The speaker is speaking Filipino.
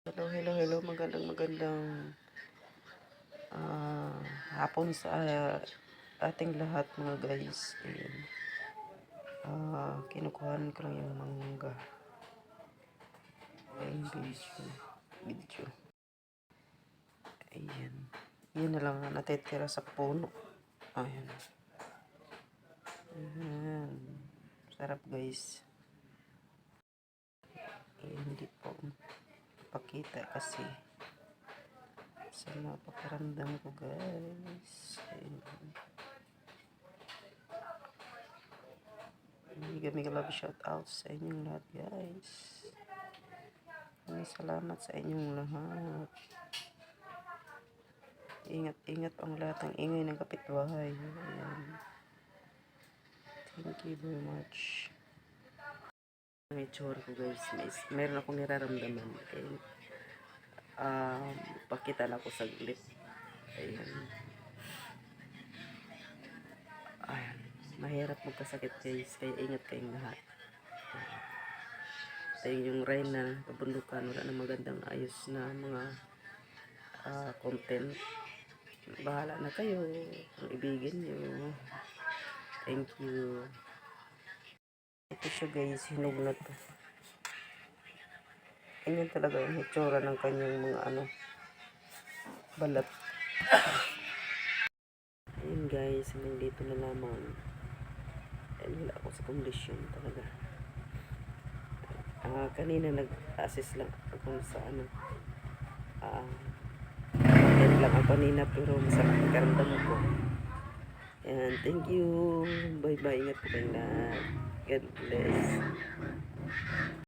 Hello, magandang hapon sa ating lahat mga guys. Ayan. Kinukuhan ko lang yung mangga. Ayan, video. Ayan. Yan na lang ang natitira sa puno. Ayan. Ayan. Sarap guys. Ayan, hindi po pakita kasi sa mga pakiramdam ko guys. Ayan. Mega love shout out sa inyong lahat guys. Salamat sa inyong lahat. Ingat ang lahat ng ingay ng kapitbahay. Ayan. Thank you very much. Ang itsura ko guys, meron akong niraramdaman. Kaya pakita lang ako saglit. Ayan. Ayan. Mahirap magkasakit guys, kaya ingat kayong lahat. Ito yung rain na kabundukan, wala na magandang ayos na mga content. Bahala na kayo kung ibigin nyo. Thank you. Ito siya guys, hinog na to. Ganyan talaga yung hitsura ng kanyang mga balat. Ayun guys, hanggang dito na lamang. Wala ako sa kondisyon talaga. Kanina nag-assist lang ako sa yan lang ako kanina pero masarap ang karamdam ko. And thank you. Bye bye. Ingat po kayo lahat. God bless.